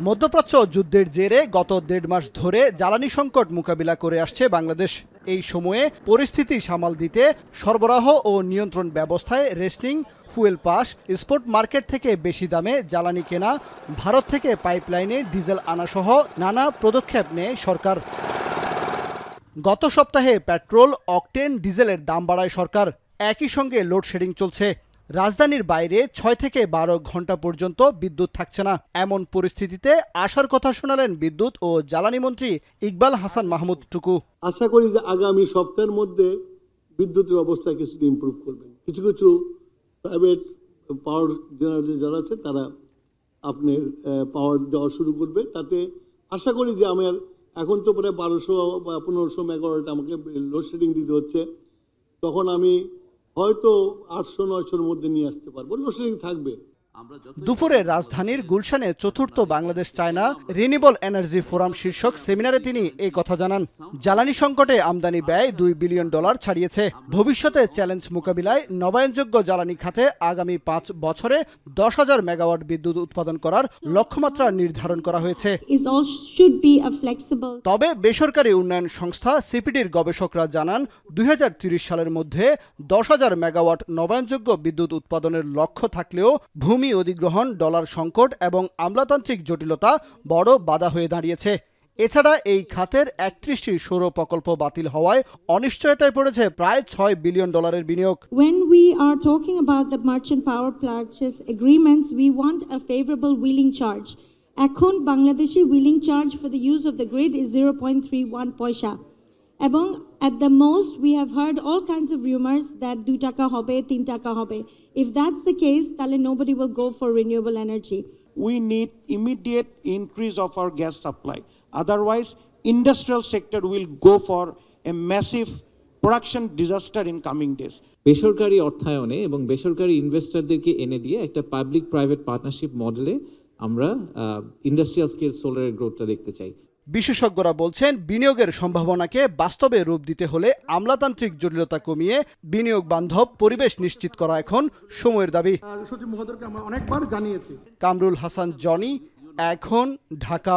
মধ্যপ্রাচ্য যুদ্ধের জেরে গত ১.৫ মাস ধরে জ্বালানি সংকট মোকাবিলা করে আসছে বাংলাদেশ। এই সময়ে পরিস্থিতি সামাল দিতে সরবরাহ ও নিয়ন্ত্রণ ব্যবস্থায় rationing, fuel pass, spot market থেকে বেশি দামে জ্বালানি কেনা, ভারত থেকে পাইপলাইনে ডিজেল আনাসহ নানা পদক্ষেপ নেয় সরকার। গত সপ্তাহে পেট্রোল, অকটেন, ডিজেলের দাম বাড়ায় সরকার। একই সঙ্গে লোডশেডিং চলছে। রাজধানীর বাইরে ৬ থেকে ১২ ঘন্টা পর্যন্ত বিদ্যুৎ থাকছে না। এমন পরিস্থিতিতে আশার কথা শোনালেন বিদ্যুৎ ও জ্বালানি মন্ত্রী ইকবাল হাসান মাহমুদ টুকু। আশা করি যে আগামী সপ্তাহের মধ্যে বিদ্যুতের অবস্থা কিছুটা ইমপ্রুভ করবেন। কিছু কিছু প্রাইভেট পাওয়ার জেনারেটর যারা আছে তারা আপনার পাওয়ার দেওয়া শুরু করবে। তাতে আশা করি যে আমার এখন তো প্রায় ১২০০ বা ১৫০০ মেগাওয়াট আমাকে লোডশেডিং দিতে হচ্ছে, তখন আমি হয়তো ৮০০-৯০০-র মধ্যে নিয়ে আসতে পারবো। লোডশেডিং থাকবে। দুপুরে রাজধানীর গুলশানে চতুর্থ Bangladesh China renewable energy forum শীর্ষক সেমিনারে তিনি এই কথা জানান। জ্বালানি সংকটে আমদানি ব্যয় $২ বিলিয়ন ছাড়িয়েছে। ভবিষ্যতে চ্যালেঞ্জ মোকাবিলায় নবায়নযোগ্য জ্বালানি খাতে আগামী ৫ বছরে ১০,০০০ মেগাওয়াট বিদ্যুৎ উৎপাদন করার লক্ষ্যমাত্রা নির্ধারণ করা হয়েছে। তবে বেসরকারি উন্নয়ন সংস্থা সিপিডির গবেষকরা জানান ২০৩০ সালের মধ্যে ১০,০০০ মেগাওয়াট নবায়নযোগ্য বিদ্যুৎ উৎপাদনের লক্ষ্য থাকলেও ভূমি অধিগ্রহণ, ডলার সংকট এবং আমলাতান্ত্রিক জটিলতা বড় বাধা হয়ে দাঁড়িয়েছে। এছাড়া এই খাতের ৩১টি সৌর প্রকল্প বাতিল হওয়ায় অনিশ্চয়তায় পড়েছে প্রায় $৬ বিলিয়ন বিনিয়োগ। When we are talking about the merchant power purchase agreements, we want a favorable wheeling charge. এখন Bangladeshi wheeling charge for the use of the grid is 0.31 পয়সা। এবং at the most we have heard all kinds of rumors that 2 টাকা হবে, 3 টাকা হবে. If that's the case, তাহলে nobody will go for renewable energy. We need immediate increase of our gas supply. Otherwise, industrial sector will go for a massive production disaster in coming days. বেসরকারি অর্থায়নে এবং বেসরকারি ইনভেস্টরদেরকে এনে দিয়ে একটা public private partnership মডেলে আমরা ইন্ডাস্ট্রিয়াল স্কেল সোলারের গ্রোথটা দেখতে চাই। বিশেষজ্ঞরা বলছেন বিনিয়োগের সম্ভাবনাকে বাস্তবে রূপ দিতে হলে আমলাতান্ত্রিক জটিলতা কমিয়ে বিনিয়োগ বান্ধব পরিবেশ নিশ্চিত করা এখন সময়ের দাবি। সচিব মহোদয়কে আমরা অনেকবার জানিয়েছি। কামরুল হাসান জনি, এখন, ঢাকা।